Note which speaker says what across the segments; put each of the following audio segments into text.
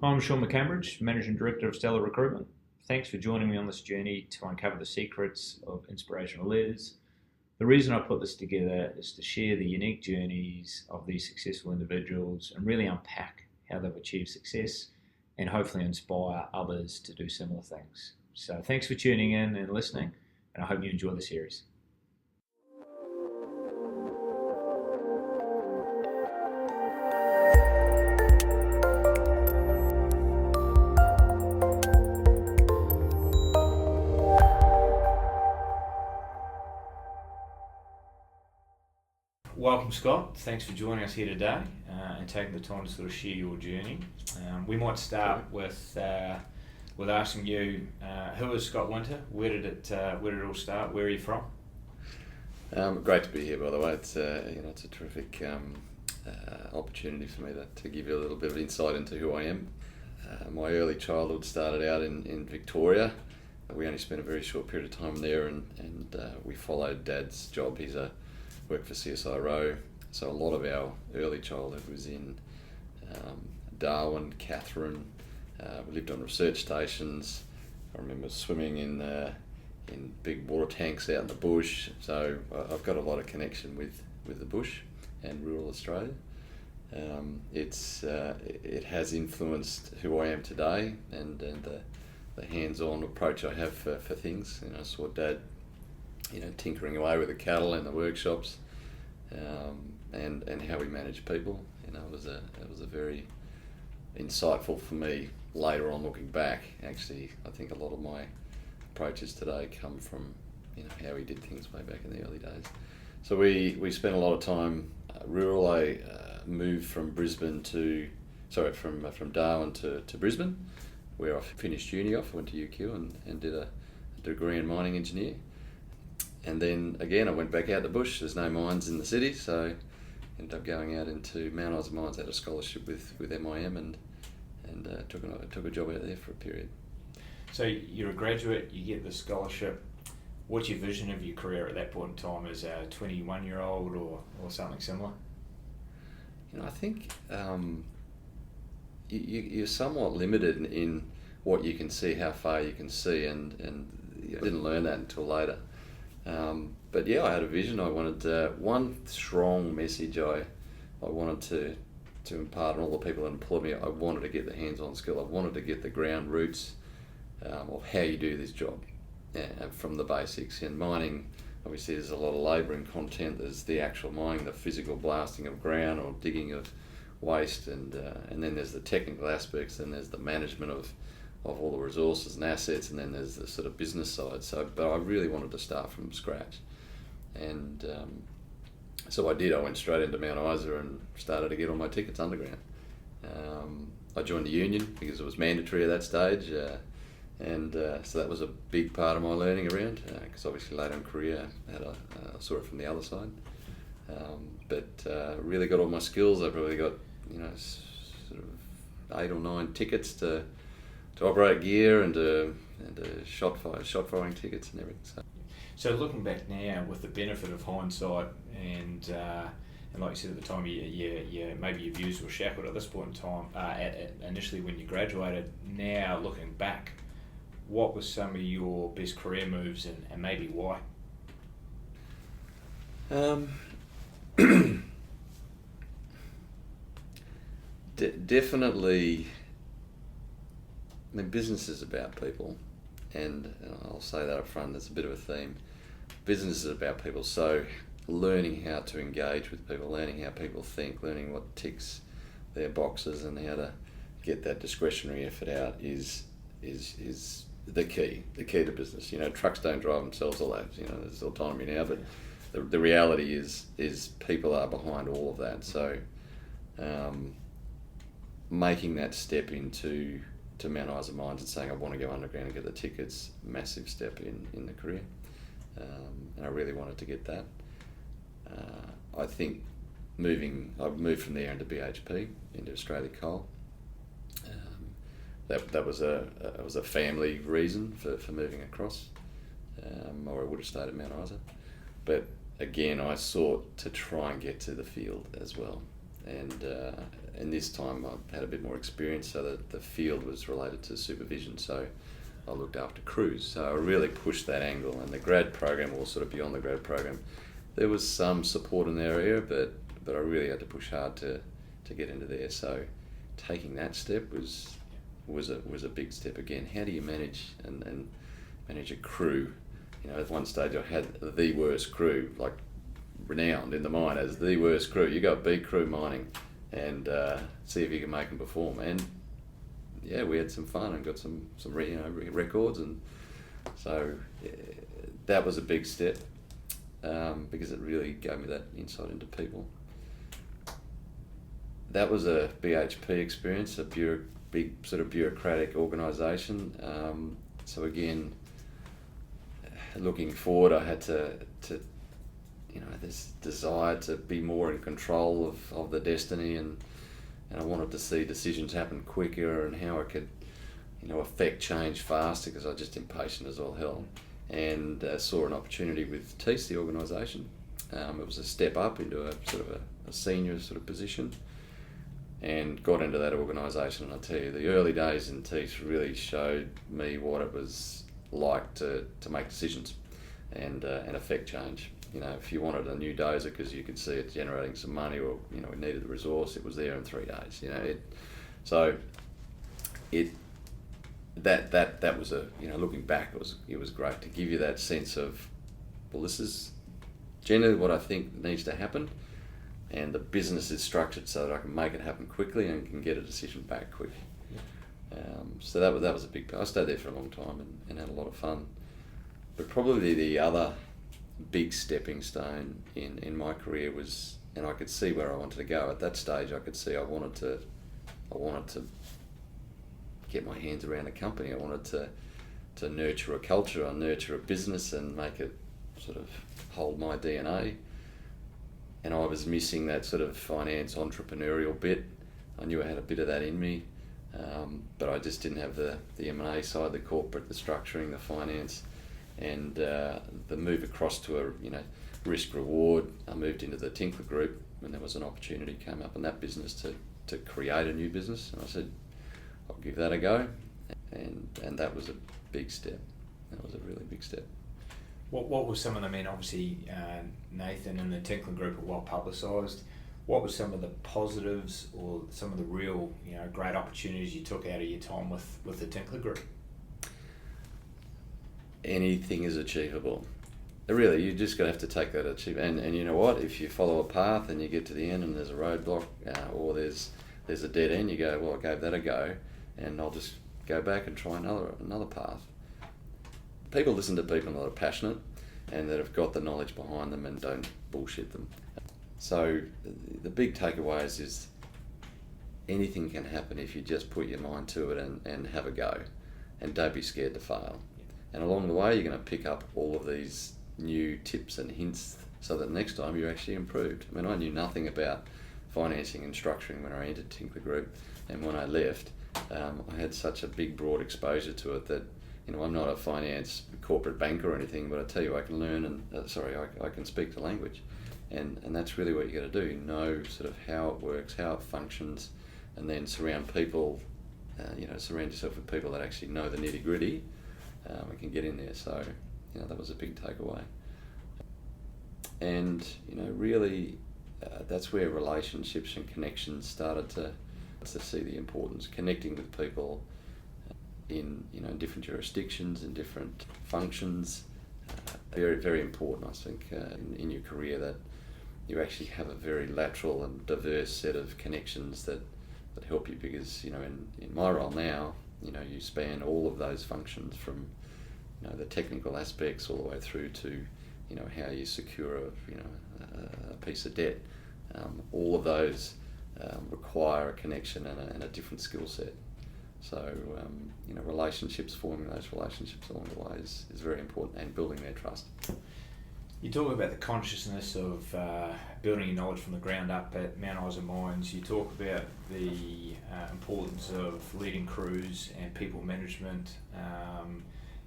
Speaker 1: I'm Shaun McCambridge, Managing Director of Stellar Recruitment. Thanks for joining me on this journey to uncover the secrets of inspirational leaders. The reason I put this together is to share the unique journeys of these successful individuals and really unpack how they've achieved success and hopefully inspire others to do similar things. So thanks for tuning in and listening, and I hope you enjoy the series. Welcome, Scott. Thanks for joining us here today and taking the time to sort of share your journey. We might start with asking you, who is Scott Winter? Where did it all start? Where are you from?
Speaker 2: Great to be here, by the way. It's it's a terrific opportunity for me to give you a little bit of insight into who I am. My early childhood started out in Victoria. We only spent a very short period of time there, and we followed Dad's job. He's worked for CSIRO, so a lot of our early childhood was in Darwin, Katherine. We lived on research stations. I remember swimming in big water tanks out in the bush. So I've got a lot of connection with the bush and rural Australia. It has influenced who I am today and the hands-on approach I have for things. I saw Dad tinkering away with the cattle in the workshops, and how we manage people. It was a very insightful for me later on looking back. Actually, I think a lot of my approaches today come from how he did things way back in the early days. So we spent a lot of time rural. I moved from Darwin to Brisbane, where I finished uni off. Went to UQ and did a degree in mining engineer. And then again, I went back out the bush. There's no mines in the city, so ended up going out into Mount Isa Mines, out of scholarship with MIM, and took a job out there for a period.
Speaker 1: So you're a graduate, you get the scholarship. What's your vision of your career at that point in time as a 21-year-old or something similar?
Speaker 2: I think you're somewhat limited in what you can see, how far you can see, and I didn't learn that until later. But yeah, I had a vision. I wanted one strong message I wanted to impart on all the people that employ me. I wanted to get the hands-on skill. I wanted to get the ground roots of how you do this job, from the basics. In mining, obviously there's a lot of labour and content. There's the actual mining, the physical blasting of ground or digging of waste, and then there's the technical aspects, and there's the management of all the resources and assets, and then there's the sort of business side. But I really wanted to start from scratch, and so I did. I went straight into Mount Isa and started to get all my tickets underground. I joined the union because it was mandatory at that stage, so that was a big part of my learning around, because obviously later in career I saw it from the other side. But really got all my skills. I've really got sort of 8 or 9 tickets to operate gear and shot firing tickets and everything.
Speaker 1: So looking back now, with the benefit of hindsight, and like you said at the time, maybe your views were shackled at this point in time. Initially when you graduated, now looking back, what were some of your best career moves and maybe why?
Speaker 2: Definitely. I mean, business is about people, and I'll say that up front. That's a bit of a theme. Business is about people, so learning how to engage with people, learning how people think, learning what ticks their boxes, and how to get that discretionary effort out is the key to business. Trucks don't drive themselves, all that. There's autonomy now, but the reality is people are behind all of that. So making that step into Mount Isa Mines and saying I want to go underground and get the tickets, massive step in the career, and I really wanted to get that. I think I've moved from there into BHP, into Australia Coal. That was a family reason for moving across, or I would have stayed at Mount Isa. But again, I sought to try and get to the field as well. and this time I had a bit more experience, so that the field was related to supervision. So I looked after crews. So I really pushed that angle, and the grad program, or sort of beyond the grad program, there was some support in that area, but I really had to push hard to get into there. So taking that step was a big step. Again, how do you manage and manage a crew? You know, at one stage I had the worst crew, like renowned in the mine as the worst crew. You got B crew mining, and see if you can make them perform. And yeah, we had some fun and got some records, and so that was a big step, because it really gave me that insight into people. That was a BHP experience, big sort of bureaucratic organisation. So again, looking forward, I had to this desire to be more in control of the destiny, and I wanted to see decisions happen quicker, and how I could affect change faster, because I was just impatient as all hell. And saw an opportunity with TEAS, the organisation. It was a step up into a sort of a senior sort of position, and got into that organisation. And I tell you, the early days in TEAS really showed me what it was like to make decisions and affect change. You know, if you wanted a new dozer because you could see it generating some money, or we needed the resource, it was there in 3 days. That was looking back, it was great to give you that sense of, well, this is generally what I think needs to happen, and the business is structured so that I can make it happen quickly and can get a decision back quick. So that was a big part. I stayed there for a long time and had a lot of fun. But probably the other big stepping stone in my career was, and I could see where I wanted to go at that stage. I could see I wanted to get my hands around a company. I wanted to nurture a culture, and nurture a business, and make it sort of hold my DNA. And I was missing that sort of finance entrepreneurial bit. I knew I had a bit of that in me, but I just didn't have the M&A side, the corporate, the structuring, the finance. And the move across to a risk reward, I moved into the Tinkler Group when there was an opportunity came up in that business to create a new business, and I said I'll give that a go, and that was a big step. That was a really big step.
Speaker 3: What were some of them? I mean, obviously Nathan and the Tinkler Group are well publicised. What were some of the positives, or some of the real great opportunities you took out of your time with the Tinkler Group?
Speaker 2: Anything is achievable. Really, you just have to take that achievement. And you know what? If you follow a path and you get to the end and there's a roadblock, or there's a dead end, you go, well, I gave that a go, and I'll just go back and try another path. People listen to people that are passionate and that have got the knowledge behind them and don't bullshit them. So the big takeaways is anything can happen if you just put your mind to it and have a go, and don't be scared to fail. And along the way, you're going to pick up all of these new tips and hints, so that next time you're actually improved. I mean, I knew nothing about financing and structuring when I entered Tinkler Group, and when I left, I had such a big, broad exposure to it that, I'm not a finance corporate banker or anything, but I tell you, I can learn I can speak the language. And that's really what you got to do, know sort of how it works, how it functions, and then surround yourself with people that actually know the nitty gritty. We can get in there. So that was a big takeaway. And really that's where relationships and connections started to see the importance, connecting with people in different jurisdictions and different functions. Very, very important, I think, in your career, that you actually have a very lateral and diverse set of connections that help you, because in my role now, you span all of those functions, from the technical aspects all the way through to how you secure a piece of debt. All of those require a connection and a different skill set. So relationships, forming those relationships along the way is very important, and building their trust.
Speaker 3: You talk about the consciousness of building your knowledge from the ground up at Mount Isa Mines. You talk about the importance of leading crews and people management,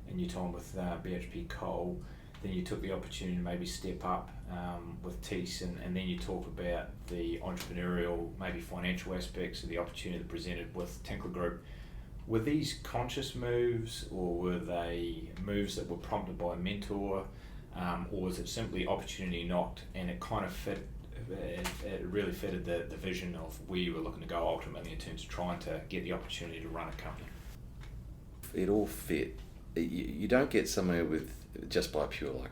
Speaker 3: and your time with BHP Coal. then you took the opportunity to maybe step up with TEAS, and then you talk about the entrepreneurial, maybe financial aspects of the opportunity that presented with Tinkler Group. Were these conscious moves, or were they moves that were prompted by a mentor, or was it simply opportunity knocked and it kind of fit? It really fitted the vision of where you were looking to go ultimately in terms of trying to get the opportunity to run a company?
Speaker 2: It all fit. You don't get somewhere with just by pure luck.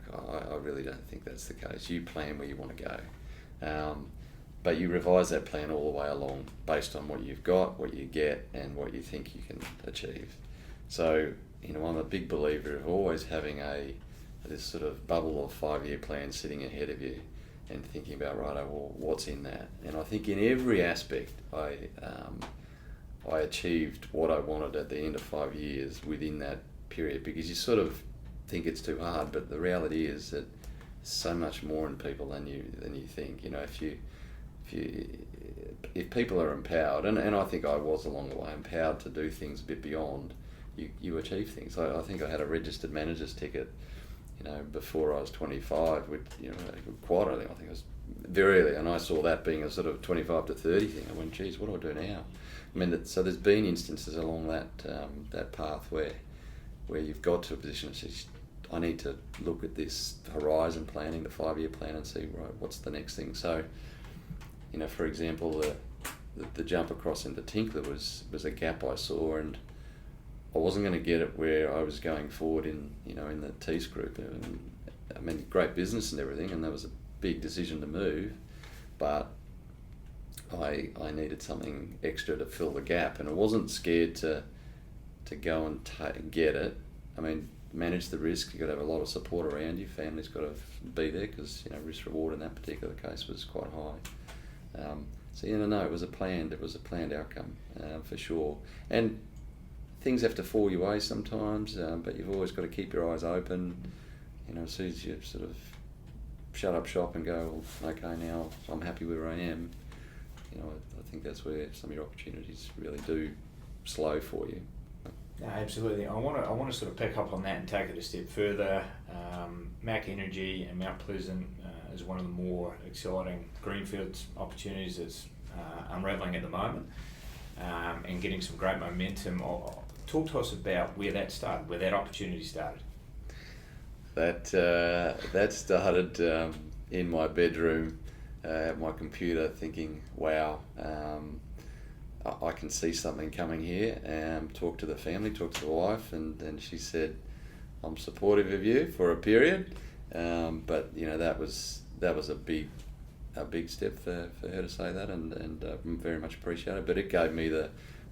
Speaker 2: I really don't think that's the case. You plan where you want to go, but you revise that plan all the way along based on what you've got, what you get, and what you think you can achieve. So, I'm a big believer of always having this sort of bubble of 5-year plan sitting ahead of you, and thinking about, well, what's in that? And I think in every aspect, I achieved what I wanted at the end of 5 years within that period, because you sort of think it's too hard, but the reality is that so much more in people than you think. If people are empowered, and I think I was along the way empowered to do things a bit beyond, you achieve things. I think I had a registered manager's ticket, before I was 25, which, quite early. I think it was very early, and I saw that being a sort of 25 to 30 thing. I went, geez, what do I do now? I mean, so there's been instances along that path where you've got to a position that says, I need to look at this horizon planning, the 5-year plan, and see, right, what's the next thing. So, for example, the jump across into Tinkler was a gap I saw, and I wasn't going to get it where I was going forward in the TEAS group. And, I mean, great business and everything, and that was a big decision to move, but I needed something extra to fill the gap, and I wasn't scared to go and get it. I mean, manage the risk. You've got to have a lot of support around you. Family's got to be there, because risk reward in that particular case was quite high. So it was a planned outcome for sure. And things have to fall your way sometimes, but you've always got to keep your eyes open. As soon as you sort of shut up shop and go, well, okay, now I'm happy where I am, I think that's where some of your opportunities really do slow for you.
Speaker 3: No, absolutely. I want to sort of pick up on that and take it a step further. MACH Energy and Mount Pleasant is one of the more exciting greenfields opportunities that's unravelling at the moment, and getting some great momentum. Talk to us about where that started, where that opportunity started.
Speaker 2: That started in my bedroom at my computer, thinking, wow, I can see something coming here. Talk to the family, talk to the wife, and she said, I'm supportive of you for a period, but that was a big step for her to say that, and very much appreciated. But it gave me the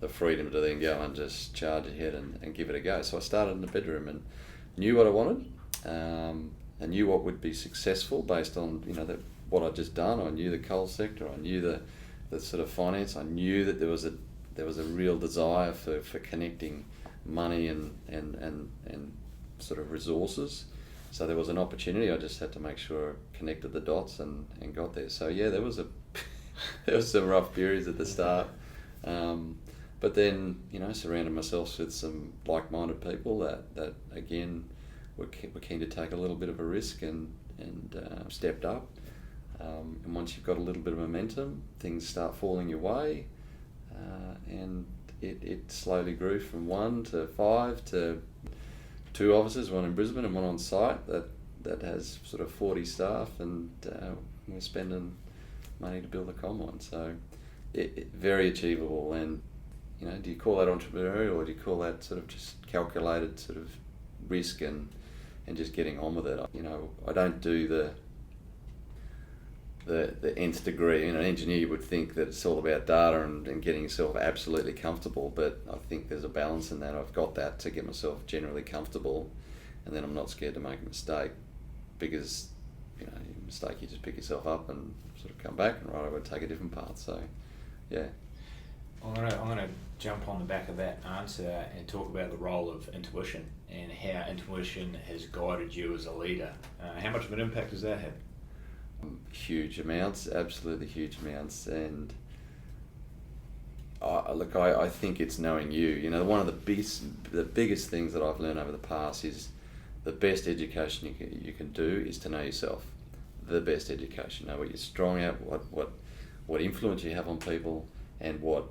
Speaker 2: freedom to then go and just charge ahead and give it a go. So I started in the bedroom and knew what I wanted. I knew what would be successful based on what I'd just done. I knew the coal sector. I knew the sort of finance. I knew that there was a real desire for connecting money and sort of resources. So there was an opportunity. I just had to make sure I connected the dots and got there. So yeah, there was some rough periods at the start. But then, surrounded myself with some like-minded people that again, were keen to take a little bit of a risk and stepped up. And once you've got a little bit of momentum, things start falling your way. And it slowly grew from 1 to 5 to 2 offices, one in Brisbane and one on site that has sort of 40 staff, and we're spending money to build a combine. So it very achievable. And do you call that entrepreneurial, or do you call that sort of just calculated sort of risk and just getting on with it? I don't do the nth degree. An engineer would think that it's all about data and getting yourself absolutely comfortable, but I think there's a balance in that. I've got that to get myself generally comfortable, and then I'm not scared to make a mistake, because mistake, you just pick yourself up and sort of come back and I would take a different path. So yeah.
Speaker 3: I'm gonna jump on the back of that answer and talk about the role of intuition and how intuition has guided you as a leader. How much of an impact does that have?
Speaker 2: Huge amounts, absolutely huge amounts. And I think it's knowing you. One of the biggest things that I've learned over the past is the best education you can do is to know yourself. The best education, know what you're strong at, what influence you have on people, and what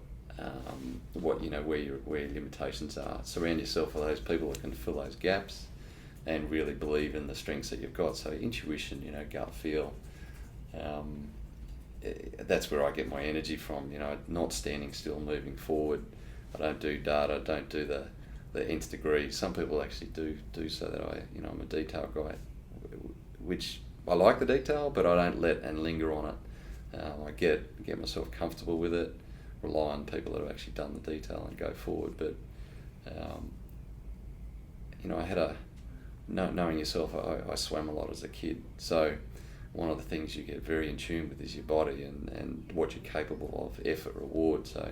Speaker 2: you know, where your limitations are. Surround yourself with those people that can fill those gaps, and really believe in the strengths that you've got. So intuition, you know, gut feel. That's where I get my energy from. You know, not standing still, moving forward. I don't do data. I don't do the nth degree. Some people actually do so that I'm a detail guy, which I like the detail, but I don't let and linger on it. I get myself comfortable with it, rely on people that have actually done the detail and go forward. But you know, I had knowing yourself, I swam a lot as a kid, so one of the things you get very in tune with is your body and what you're capable of, effort, reward. So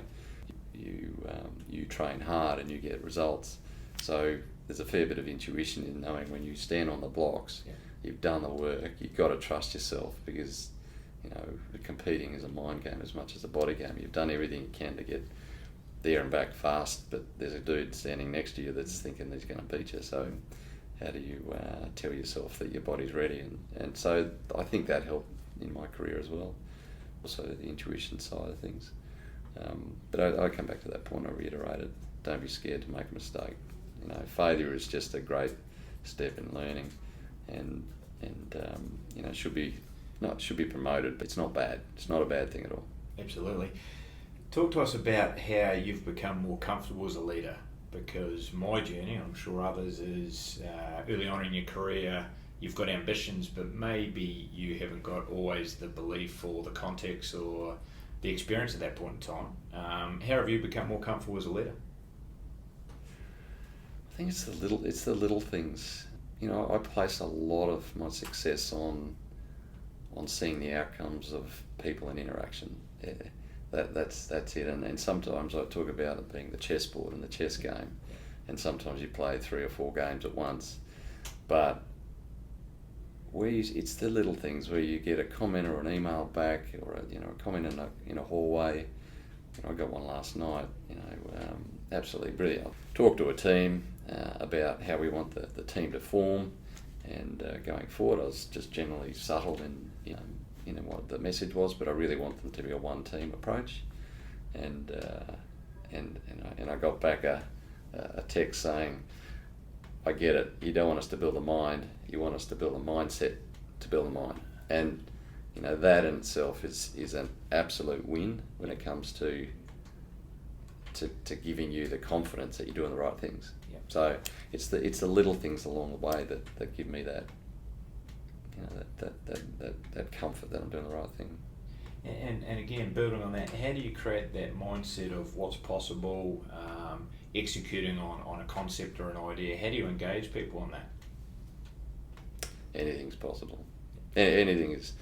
Speaker 2: you train hard and you get results. So there's a fair bit of intuition in knowing when you stand on the blocks, you've done the work. You've got to trust yourself, because you know, competing is a mind game as much as a body game. You've done everything you can to get there and back fast, but there's a dude standing next to you that's thinking he's going to beat you. So how do you tell yourself that your body's ready? And so I think that helped in my career as well. Also the intuition side of things. But I come back to that point I reiterated. Don't be scared to make a mistake. You know, failure is just a great step in learning, and you know, should be promoted, but it's not bad. It's not a bad thing at all.
Speaker 3: Absolutely. Talk to us about how you've become more comfortable as a leader, because my journey, I'm sure others, is early on in your career, you've got ambitions, but maybe you haven't got always the belief or the context or the experience at that point in time. How have you become more comfortable as a leader?
Speaker 2: I think it's the little things. You know, I place a lot of my success on seeing the outcomes of people and interaction. Yeah, that's it. And sometimes I talk about it being the chessboard and the chess game, and sometimes you play 3 or 4 games at once. But it's the little things where you get a comment or an email back, or a comment in a hallway. You know, I got one last night. You know, absolutely brilliant. Talk to a team about how we want the team to form, and going forward, I was just generally subtle in what the message was, but I really want them to be a one team approach. And I got back a text saying, I get it. You don't want us to build a mind. You want us to build a mindset to build a mind. And you know, that in itself is an absolute win when it comes to giving you the confidence that you're doing the right things.
Speaker 3: Yeah.
Speaker 2: So it's the little things along the way that give me that, you know, that comfort that I'm doing the right thing.
Speaker 3: And again, building on that, how do you create that mindset of what's possible, executing on a concept or an idea? How do you engage people on that?
Speaker 2: Anything's possible. Anything's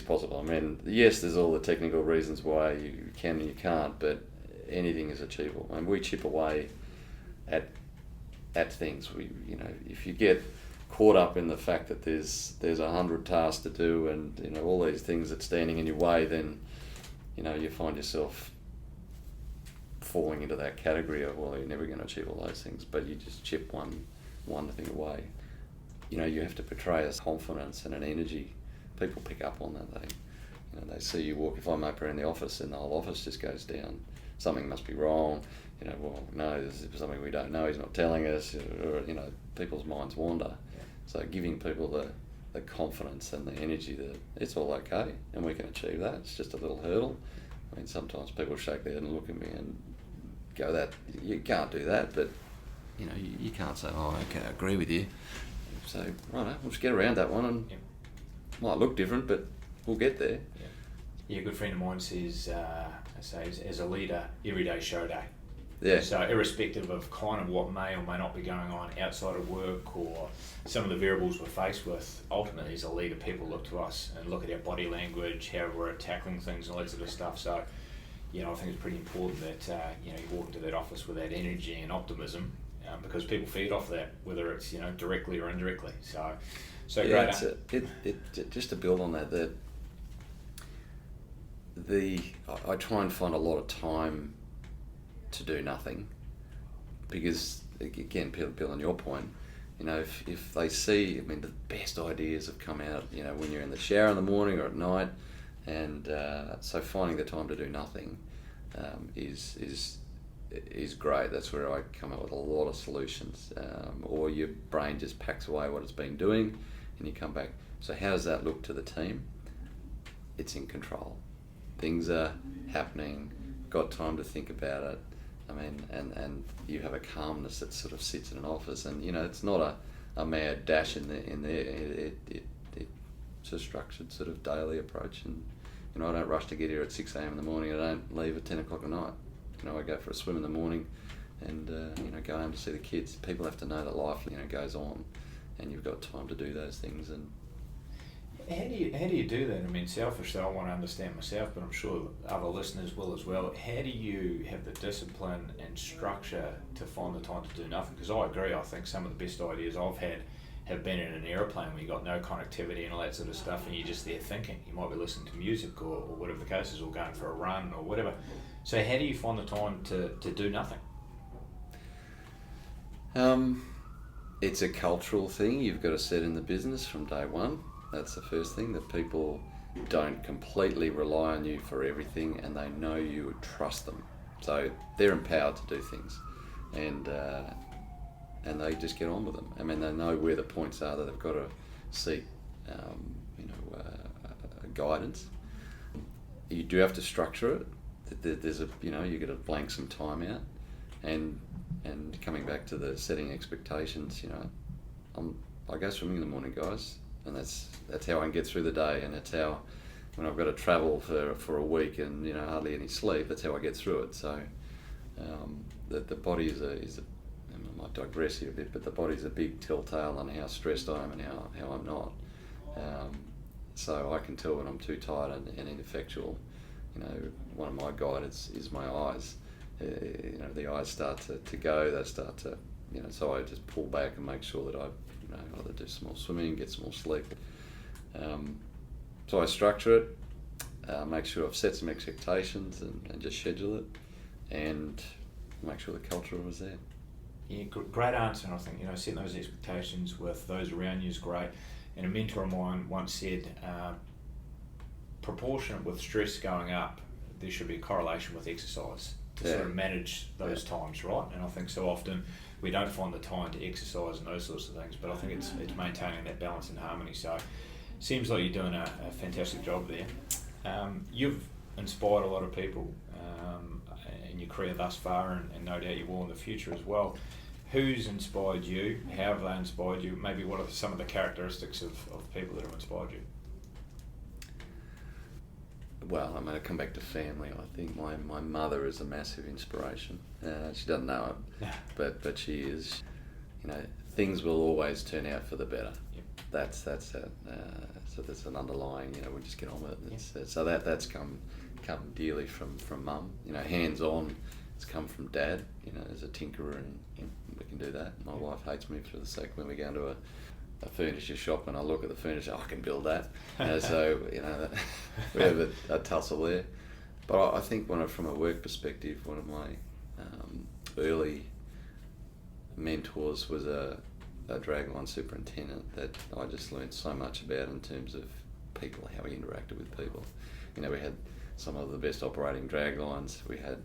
Speaker 2: possible. I mean, yes, there's all the technical reasons why you can and you can't, but anything is achievable. And we chip away at things. You know, if you get caught up in the fact that there's 100 tasks to do, and you know, all these things that's standing in your way, then you know, you find yourself falling into that category of, well, you're never going to achieve all those things, but you just chip one thing away. You know, you have to portray a confidence and an energy. People pick up on that. They see you walk. If I'm up around the office and the whole office just goes down, something must be wrong. You know, well, no, this is something we don't know. He's not telling us. Or, you know, people's minds wander. Yeah. So giving people the confidence and the energy that it's all okay and we can achieve that. It's just a little hurdle. I mean, sometimes people shake their head and look at me and go, "That you can't do that," but you know, you can't say, "Oh, okay, I agree with you." So, right, we'll just get around that one, and might look different, but we'll get there.
Speaker 3: Yeah, a good friend of mine says, as a leader, every day show day.
Speaker 2: Yeah.
Speaker 3: So irrespective of kind of what may or may not be going on outside of work or some of the variables we're faced with, ultimately as a leader, people look to us and look at our body language, how we're tackling things and all that sort of stuff. So, you know, I think it's pretty important that, you know, you walk into that office with that energy and optimism, because people feed off that, whether it's, you know, directly or indirectly. So
Speaker 2: yeah,
Speaker 3: great.
Speaker 2: Just to build on that, I try and find a lot of time to do nothing, because again, Bill, on your point, if they see, the best ideas have come out, when you're in the shower in the morning or at night, and so finding the time to do nothing is great. That's where I come up with a lot of solutions. Or your brain just packs away what it's been doing, and you come back. So how does that look to the team? It's in control. Things are happening. Got time to think about it. And you have a calmness that sort of sits in an office, and it's not a mad dash in there. It's a structured sort of daily approach, and I don't rush to get here at 6 a.m. in the morning. I don't leave at 10 o'clock at night. I go for a swim in the morning, and go home to see the kids. People have to know that life goes on, and you've got time to do those things. And
Speaker 3: how do you do that? Selfishly, I want to understand myself, but I'm sure other listeners will as well. How do you have the discipline and structure to find the time to do nothing? Because I agree, I think some of the best ideas I've had have been in an aeroplane where you've got no connectivity and all that sort of stuff, and you're just there thinking. You might be listening to music or whatever the case is, or going for a run or whatever. So how do you find the time to do nothing?
Speaker 2: It's a cultural thing you've got to set in the business from day one. That's the first thing, that people don't completely rely on you for everything, and they know you would trust them. So they're empowered to do things, and they just get on with them. They know where the points are that they've got to seek, guidance. You do have to structure it. There's you got to blank some time out, and coming back to the setting expectations. I go swimming in the morning, guys, and that's how I can get through the day, and that's how, when I've got to travel for a week and hardly any sleep, that's how I get through it. So the body is a I might digress here a bit, but the body's a big telltale on how stressed I am and how I'm not. So I can tell when I'm too tired and ineffectual. One of my guides is my eyes. The eyes start to go, they start to, so I just pull back and make sure that I, either do some more swimming, get some more sleep. So I structure it, make sure I've set some expectations and just schedule it, and make sure the culture was there.
Speaker 3: Yeah, great answer. And I think, setting those expectations with those around you is great. And a mentor of mine once said, proportionate with stress going up, there should be a correlation with exercise to sort of manage those times, right? And I think so often we don't find the time to exercise and those sorts of things, but I think it's maintaining that balance and harmony. So seems like you're doing a fantastic job there. You've inspired a lot of people in your career thus far, and no doubt you will in the future as well. Who's inspired you? How have they inspired you? Maybe what are some of the characteristics of people that have inspired you?
Speaker 2: Well, I'm going to come back to family. I think my mother is a massive inspiration. She doesn't know it, but she is. Things will always turn out for the better. Yep. That's it. So there's an underlying. We just get on with it. So that's come dearly from mum. Hands on. It's come from dad. As a tinkerer, and we can do that. My wife hates me for the sake when we go into a furniture shop and I look at the furniture, I can build that. So we have a tussle there. But I think from a work perspective, one of my early mentors was a dragline superintendent that I just learned so much about in terms of people, how we interacted with people. We had some of the best operating draglines. We had,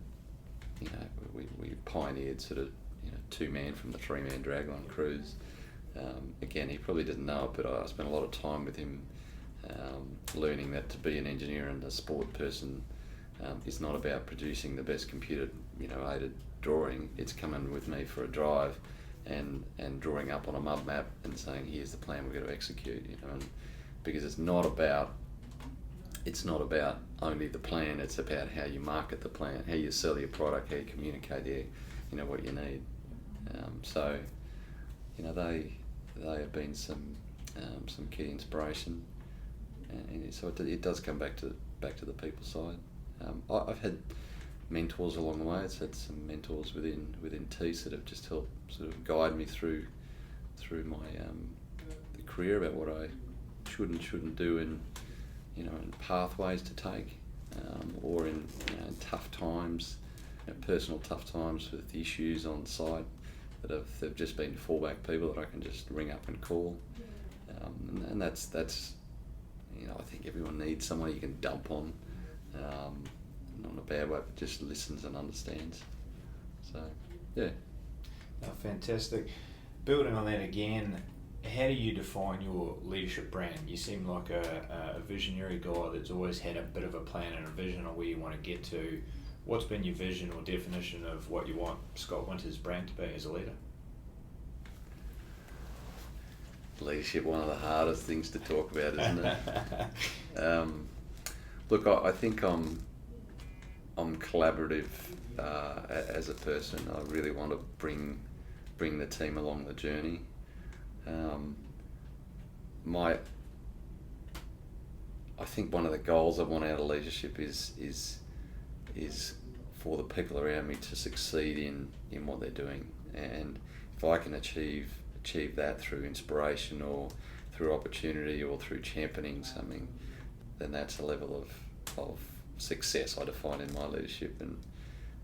Speaker 2: we pioneered sort of 2-man from the 3-man dragline crews. Again, he probably didn't know it, but I spent a lot of time with him learning that to be an engineer and a sport person is not about producing the best computer aided drawing. It's coming with me for a drive and drawing up on a mud map and saying, here's the plan we're going to execute. And because it's not about only the plan, it's about how you market the plan, how you sell your product, how you communicate what you need. So they have been some key inspiration, and so it does come back to the people side. I've had mentors along the way. I've had some mentors within TEAS that have just helped sort of guide me through my the career about what I should and shouldn't do in pathways to take, or in tough times, personal tough times with issues on site they've just been fallback people that I can just ring up and call, and that's I think everyone needs someone you can dump on, not in a bad way, but just listens and understands. So yeah.
Speaker 3: Oh, fantastic. Building on that again, how do you define your leadership brand? You seem like a visionary guy that's always had a bit of a plan and a vision of where you want to get to. What's been your vision or definition of what you want Scott Winter's brand to be as a leader?
Speaker 2: Leadership, one of the hardest things to talk about, isn't it? Look, I think I'm collaborative as a person. I really want to bring the team along the journey. I think one of the goals I want out of leadership is for the people around me to succeed in what they're doing, and if I can achieve that through inspiration or through opportunity or through championing something, then that's a level of success I define in my leadership.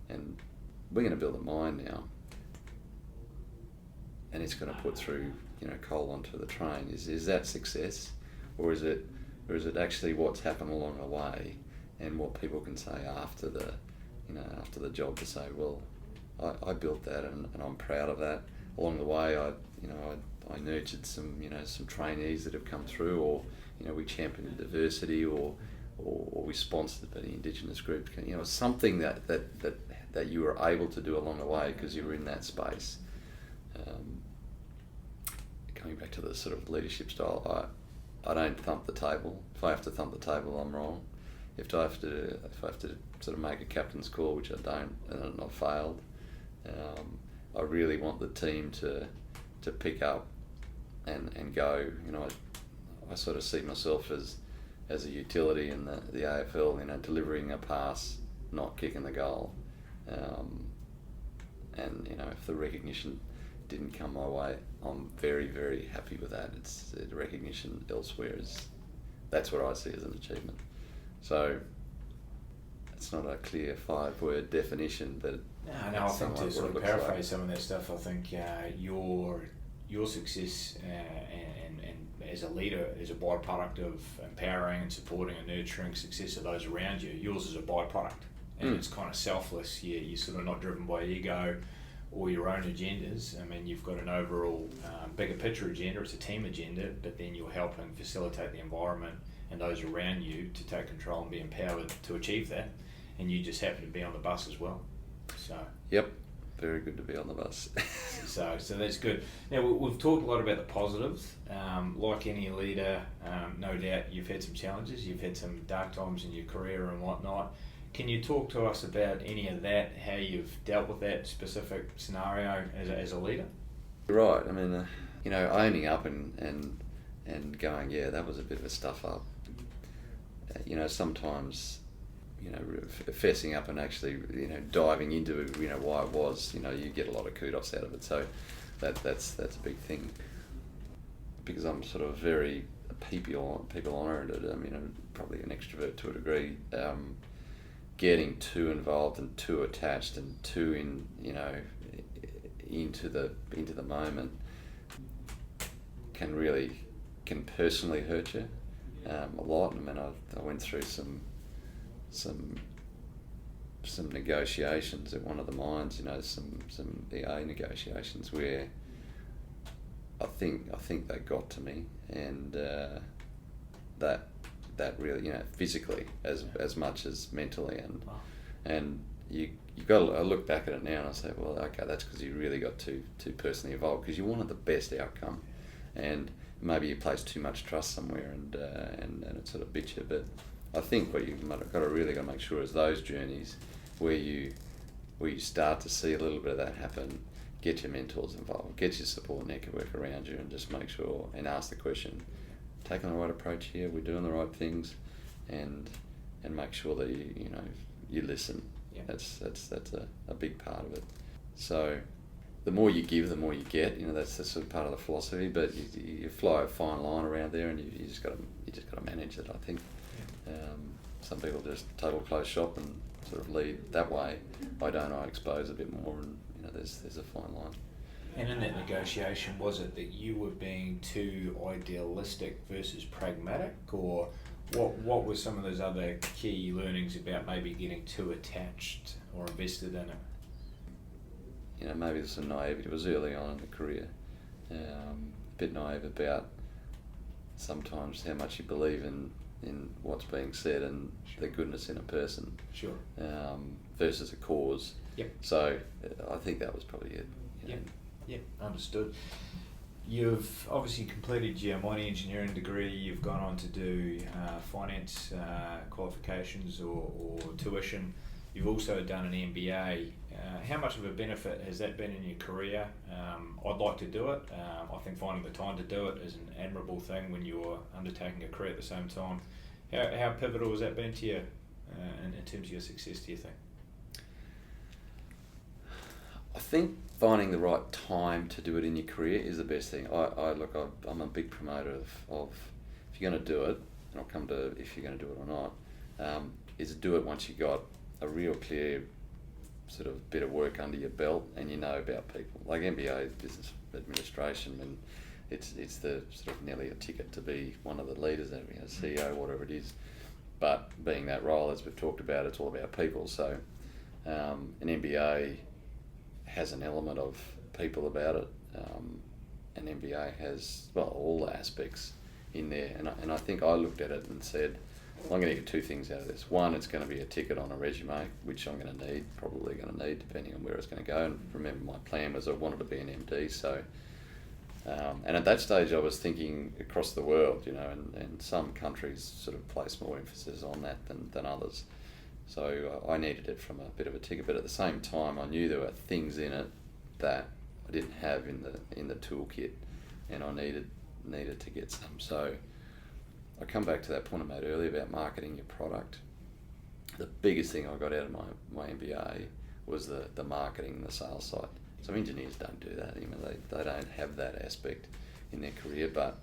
Speaker 2: And we're going to build a mine now, and it's going to put through coal onto the train. Is that success, or is it actually what's happened along the way, and what people can say after the job to say, well, I built that and I'm proud of that. Along the way, I nurtured some trainees that have come through, or we championed diversity, or we sponsored the Indigenous groups. Something that you were able to do along the way because you were in that space. Coming back to the sort of leadership style, I don't thump the table. If I have to thump the table, I'm wrong. If I have to sort of make a captain's call, which I don't, and I've failed, I really want the team to pick up and go. I sort of see myself as a utility in the AFL, delivering a pass, not kicking the goal. And if the recognition didn't come my way, I'm very, very happy with that. It's the recognition elsewhere that's what I see as an achievement. So it's not a clear 5-word definition, but
Speaker 3: no, I think to sort of paraphrase some of that stuff, I think your success and as a leader is a byproduct of empowering and supporting and nurturing success of those around you. Yours is a byproduct, and it's kind of selfless. You're sort of not driven by ego or your own agendas. I mean, you've got an overall bigger picture agenda. It's a team agenda, but then you're helping facilitate the environment and those around you to take control and be empowered to achieve that. And you just happen to be on the bus as well. So
Speaker 2: yep, very good to be on the bus.
Speaker 3: so that's good. Now we've talked a lot about the positives. Like any leader, no doubt you've had some challenges. You've had some dark times in your career and whatnot. Can you talk to us about any of that? How you've dealt with that specific scenario as a leader?
Speaker 2: Right. I mean, owning up and going, yeah, that was a bit of a stuff up. Sometimes, fessing up and actually, diving into, why it was, you get a lot of kudos out of it. So that's a big thing. Because I'm sort of very people oriented. I mean, I'm probably an extrovert to a degree. Getting too involved and too attached and too into the moment can personally hurt you a lot. I mean, I went through some negotiations at one of the mines, some EA negotiations where I think they got to me, and that really, physically as much as mentally, and you got to, I look back at it now and I say, well, okay, that's because you really got too personally involved, because you wanted the best outcome, and maybe you placed too much trust somewhere, and it sort of bit you. But I think what you've got to make sure is those journeys where you start to see a little bit of that happen, get your mentors involved, get your support network around you, and just make sure and ask the question, taking the right approach here, we're doing the right things, and make sure that you listen. Yeah. That's a big part of it. So the more you give, the more you get. That's the sort of part of the philosophy. But you fly a fine line around there, and you just got to manage it, I think. Yeah. Some people just total close shop and sort of lead that way. I don't. I expose a bit more, and there's a fine line.
Speaker 3: And in that negotiation, was it that you were being too idealistic versus pragmatic, or what were some of those other key learnings about maybe getting too attached or invested in it?
Speaker 2: Maybe there's some naivety. It was early on in the career. A bit naive about sometimes how much you believe in what's being said and the goodness in a person.
Speaker 3: Sure.
Speaker 2: Versus a cause.
Speaker 3: Yep.
Speaker 2: So I think that was probably it.
Speaker 3: Yep, understood. You've obviously completed your mining engineering degree. You've gone on to do finance qualifications or tuition. You've also done an MBA. How much of a benefit has that been in your career? I'd like to do it. I think finding the time to do it is an admirable thing when you're undertaking a career at the same time. How pivotal has that been to you in terms of your success, do you think?
Speaker 2: I think finding the right time to do it in your career is the best thing. I'm a big promoter of if you're going to do it, and I'll come to if you're going to do it or not, is to do it once you got a real clear sort of bit of work under your belt and you know about people. Like MBA, business administration, and it's the sort of nearly a ticket to be one of the leaders, CEO, whatever it is. But being that role, as we've talked about, it's all about people. So an MBA has an element of people about it. An MBA has, all the aspects in there. And I think I looked at it and said, well, I'm going to get two things out of this. One, it's going to be a ticket on a resume, which I'm probably going to need, depending on where it's going to go. And remember, my plan was I wanted to be an MD. So, and at that stage, I was thinking across the world, and some countries sort of place more emphasis on that than others. So I needed it from a bit of a ticket, but at the same time, I knew there were things in it that I didn't have in the toolkit, and I needed to get some. So I come back to that point I made earlier about marketing your product. The biggest thing I got out of my MBA was the marketing and the sales side. Some engineers don't do that. They don't have that aspect in their career, but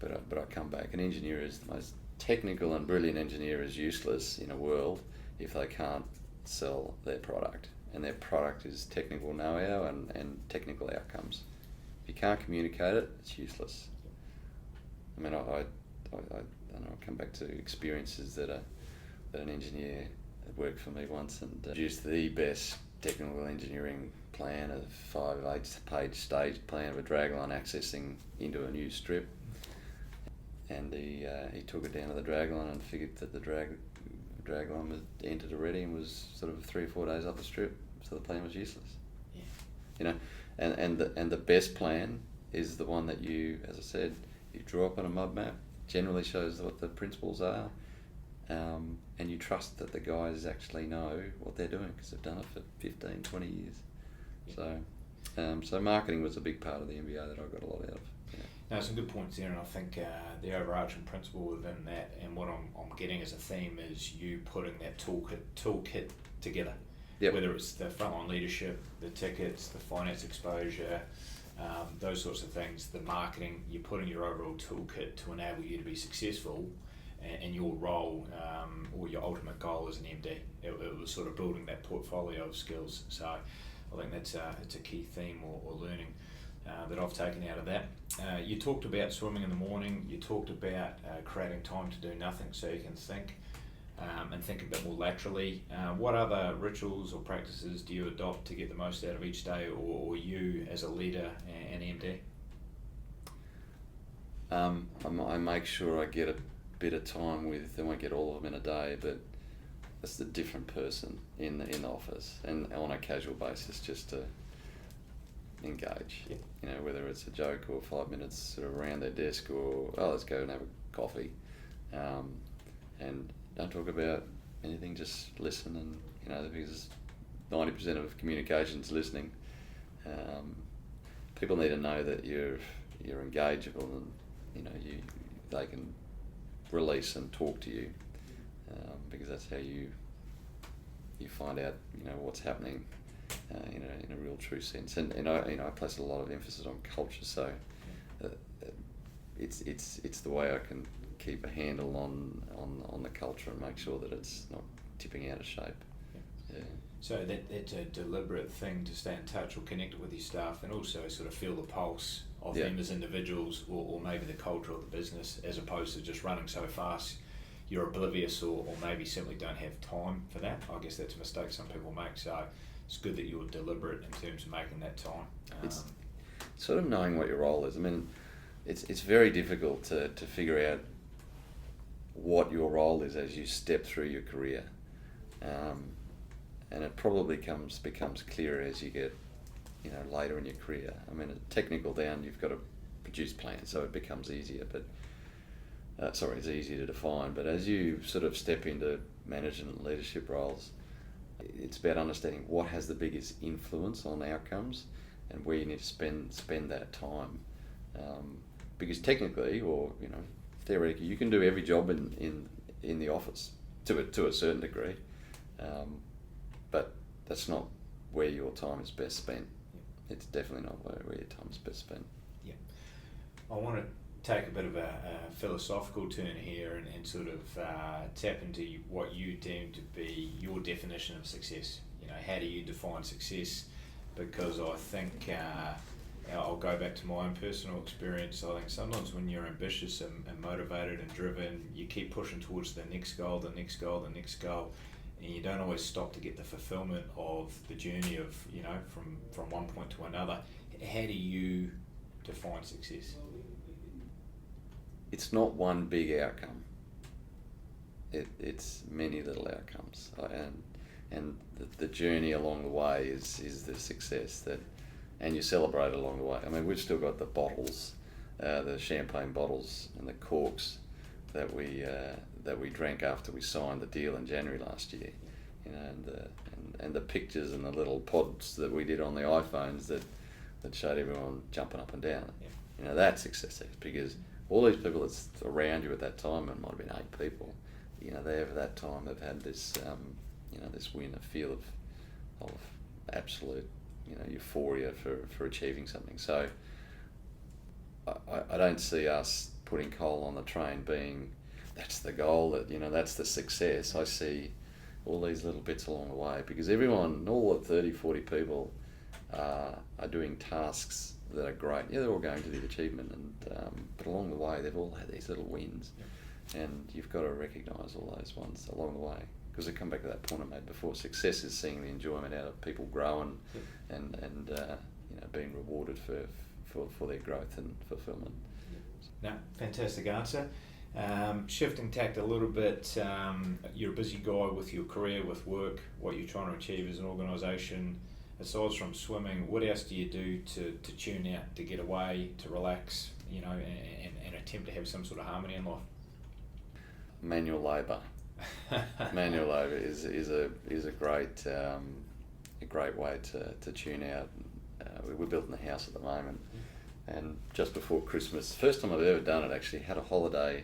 Speaker 2: I come back. An engineer is the most technical and brilliant engineer is useless in a world if they can't sell their product, and their product is technical know-how and technical outcomes. If you can't communicate it, it's useless. I come back to experiences that an engineer that worked for me once and produced the best technical engineering plan, a 5 or 8 page stage plan of a dragline accessing into a new strip. And he took it down to the dragline and figured that the dragline was entered already and was sort of 3 or 4 days up the strip, so the plan was useless. Yeah. And the best plan is the one that you, as I said, you draw up on a mud map, generally shows what the principles are, and you trust that the guys actually know what they're doing because they've done it for 15, 20 years. Yeah. So marketing was a big part of the MBA that I got a lot out of.
Speaker 3: No, some good points there, and I think the overarching principle within that, and what I'm getting as a theme, is you putting that toolkit together. Yep. Whether it's the frontline leadership, the tickets, the finance exposure, those sorts of things, the marketing, you're putting your overall toolkit to enable you to be successful, and your role or your ultimate goal as an MD. It was sort of building that portfolio of skills. So I think it's a key theme or learning that I've taken out of that. You talked about swimming in the morning. You talked about creating time to do nothing so you can think and think a bit more laterally. What other rituals or practices do you adopt to get the most out of each day, or you as a leader and MD?
Speaker 2: I make sure I get a bit of time with, I won't get all of them in a day, but it's a different person in the office and on a casual basis, just to engage. Yep. Whether it's a joke or 5 minutes sort of around their desk, or let's go and have a coffee, and don't talk about anything, just listen. And because 90% of communication's listening. People need to know that you're engageable, and they can release and talk to you, because that's how you find out what's happening in a real true sense. And I place a lot of emphasis on culture, so it's the way I can keep a handle on the culture and make sure that it's not tipping out of shape.
Speaker 3: So that's a deliberate thing to stay in touch or connect with your staff, and also sort of feel the pulse of them as individuals, or maybe the culture of the business, as opposed to just running so fast you're oblivious, or maybe simply don't have time for that. I guess that's a mistake some people make, so it's good that you're deliberate in terms of making that time.
Speaker 2: It's sort of knowing what your role is. I mean, it's very difficult to figure out what your role is as you step through your career. And it probably becomes clearer as you get, later in your career. I mean, at technical down, you've got to produce plans, so it becomes easier. But it's easier to define. But as you sort of step into management and leadership roles, it's about understanding what has the biggest influence on outcomes and where you need to spend that time. Because technically, or theoretically, you can do every job in the office to a certain degree. But that's not where your time is best spent. It's definitely not where your time is best spent.
Speaker 3: Yeah. I want to take a bit of a philosophical turn here and sort of tap into what you deem to be your definition of success. How do you define success? Because I think I'll go back to my own personal experience. I think sometimes when you're ambitious and motivated and driven, you keep pushing towards the next goal, the next goal, the next goal. And you don't always stop to get the fulfillment of the journey of, from one point to another. How do you define success?
Speaker 2: It's not one big outcome. It's many little outcomes, and the journey along the way is the success and you celebrate along the way. I mean, we've still got the bottles, the champagne bottles and the corks that we drank after we signed the deal in January last year, and the pictures and the little pods that we did on the iPhones that showed everyone jumping up and down. Yeah. That's success, because all these people that's around you at that time, it might have been 8 people, they over that time have had this, this win, a feel of absolute, euphoria for achieving something. So I don't see us putting coal on the train being, that's the goal, that's the success. I see all these little bits along the way, because everyone, all the 30, 40 people are doing tasks that are great. Yeah, they're all going to the achievement, but along the way they've all had these little wins, and you've got to recognise all those ones along the way, because I come back to that point I made before. Success is seeing the enjoyment out of people growing and being rewarded for their growth and fulfilment.
Speaker 3: No, fantastic answer. Shifting tact a little bit, you're a busy guy with your career, with work, what you're trying to achieve as an organisation. Aside from swimming, what else do you do to tune out, to get away, to relax, and attempt to have some sort of harmony in life?
Speaker 2: Manual labour. Manual labour is a great way to tune out. We're building a house at the moment, and just before Christmas, first time I've ever done it, actually had a holiday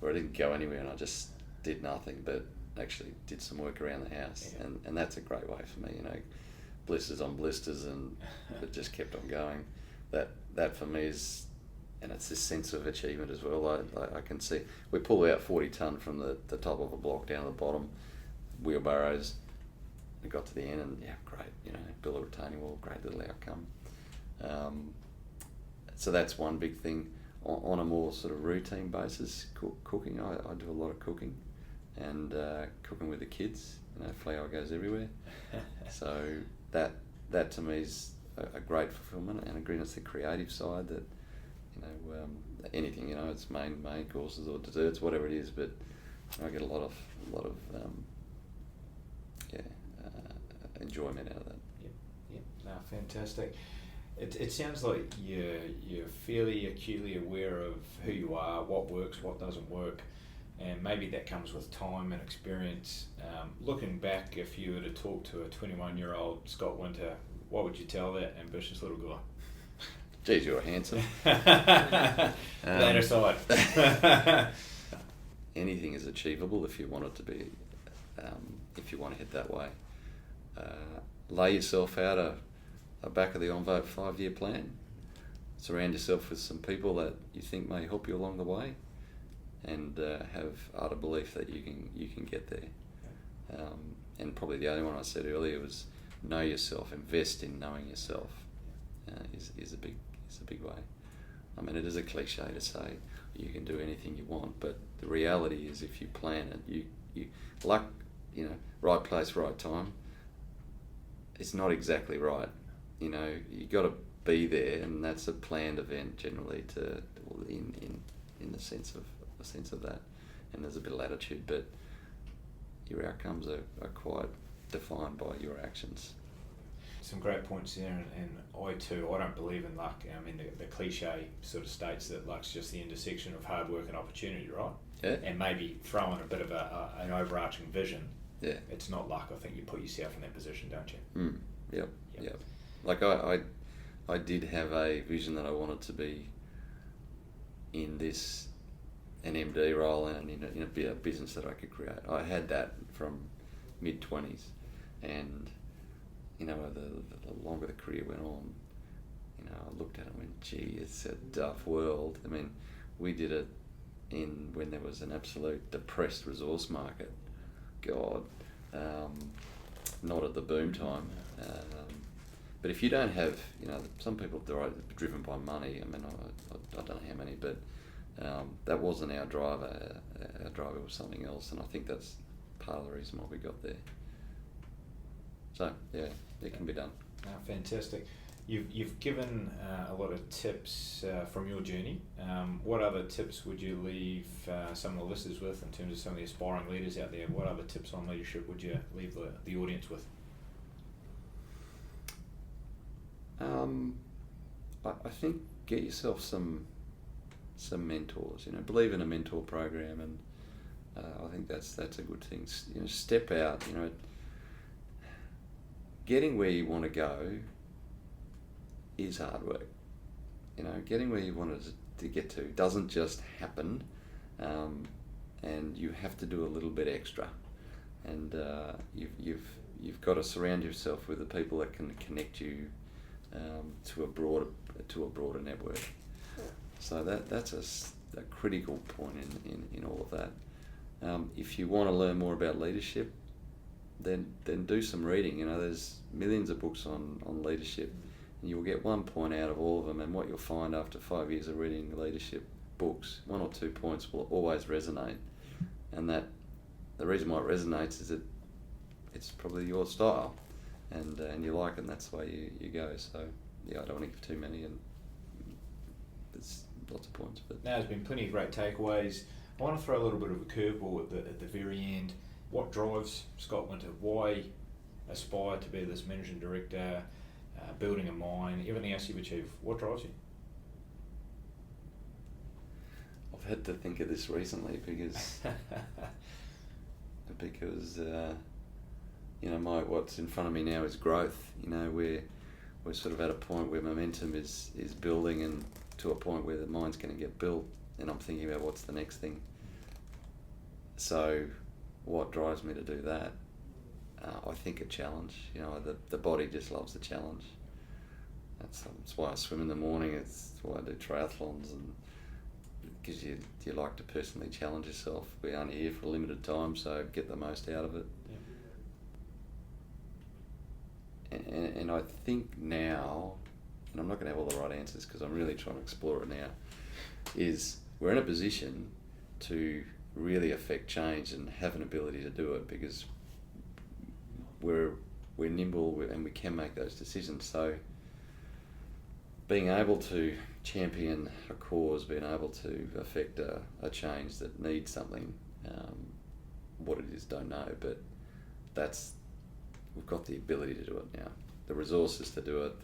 Speaker 2: where I didn't go anywhere and I just did nothing, but actually did some work around the house, and that's a great way for me. Blisters on blisters, and it just kept on going. That for me is, and it's this sense of achievement as well. I can see we pull out 40 tonne from the top of a block down to the bottom, wheelbarrows. We got to the end, and great, build a retaining wall, great little outcome. So that's one big thing. On a more sort of routine basis, cooking. I do a lot of cooking, and cooking with the kids. Flour goes everywhere. So that to me is a great fulfillment, and again, it's the creative side that, anything, it's main courses or desserts, whatever it is, but I get a lot of enjoyment out of that.
Speaker 3: Yep. No, fantastic. It sounds like you're fairly acutely aware of who you are, what works, what doesn't work, and maybe that comes with time and experience. Looking back, if you were to talk to a 21-year-old Scott Winter, what would you tell that ambitious little guy?
Speaker 2: Geez, you're handsome.
Speaker 3: That aside.
Speaker 2: Anything is achievable if you want it to be, if you want to head that way. Lay yourself out a back of the envelope 5-year plan. Surround yourself with some people that you think may help you along the way, and have utter belief that you can get there. and probably the only one I said earlier was know yourself, invest in knowing yourself. Is a big way. I mean, it is a cliche to say you can do anything you want, but the reality is if you plan it, you luck, right place, right time. It's not exactly right. You got to be there, and that's a planned event generally in the sense of that. And there's a bit of latitude, but your outcomes are quite defined by your actions.
Speaker 3: Some great points there, and I don't believe in luck. I mean, the cliche sort of states that luck's just the intersection of hard work and opportunity, right?
Speaker 2: Yeah.
Speaker 3: And maybe throw in a bit of an overarching vision.
Speaker 2: Yeah.
Speaker 3: It's not luck. I think you put yourself in that position, don't you?
Speaker 2: Yep. Like I did have a vision that I wanted to be in an MD role and in a business that I could create. I had that from mid-20s, and the longer the career went on, I looked at it and went, gee, it's a tough world. I mean, we did it when there was an absolute depressed resource market. God, not at the boom time. But if you don't have, some people are driven by money. I mean, I don't know how many, but that wasn't our driver. Our driver was something else, and I think that's part of the reason why we got there. So, yeah, it can be done.
Speaker 3: Fantastic. You've given a lot of tips from your journey. What other tips would you leave some of the listeners with in terms of some of the aspiring leaders out there? What other tips on leadership would you leave the audience with?
Speaker 2: I think get yourself some mentors. Believe in a mentor program, and I think that's a good thing. Step out. Getting where you want to go is hard work. Getting where you wanted to get to doesn't just happen, and you have to do a little bit extra. And you've got to surround yourself with the people that can connect you to a broader network. So that's a critical point in all of that. If you want to learn more about leadership, then do some reading. There's millions of books on leadership, and you'll get 1 point out of all of them. And what you'll find after 5 years of reading leadership books, 1 or 2 points will always resonate. And that the reason why it resonates is that it's probably your style, and you like it, and that's the way you go. So yeah, I don't want to give too many, and there's lots of points. But
Speaker 3: now, there's been plenty of great takeaways. I want to throw a little bit of a curveball at the very end. What drives Scott Winter? Why aspire to be this managing director, building a mine, everything else you've achieved? What drives you?
Speaker 2: I've had to think of this recently because what's in front of me now is growth. We're sort of at a point where momentum is building, and to a point where the mine's going to get built, and I'm thinking about what's the next thing. So what drives me to do that? I think a challenge. The body just loves the challenge. That's why I swim in the morning. It's why I do triathlons, and because you like to personally challenge yourself. We're only here for a limited time, so get the most out of it. Yeah. And I think now, and I'm not going to have all the right answers because I'm really trying to explore it now, is we're in a position to really affect change and have an ability to do it because we're nimble and we can make those decisions. So being able to champion a cause, being able to affect a change that needs something, what it is don't know, but we've got the ability to do it now, the resources to do it,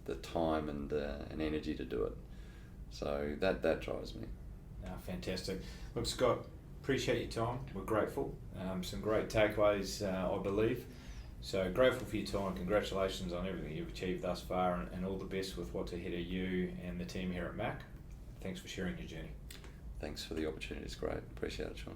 Speaker 2: the time and energy to do it. So that drives me.
Speaker 3: Fantastic. Look, Scott, appreciate your time. We're grateful. Some great takeaways, I believe. So grateful for your time. Congratulations on everything you've achieved thus far, and all the best with what's ahead of you and the team here at MACH. Thanks for sharing your journey.
Speaker 2: Thanks for the opportunity. It's great. Appreciate it, Shaun.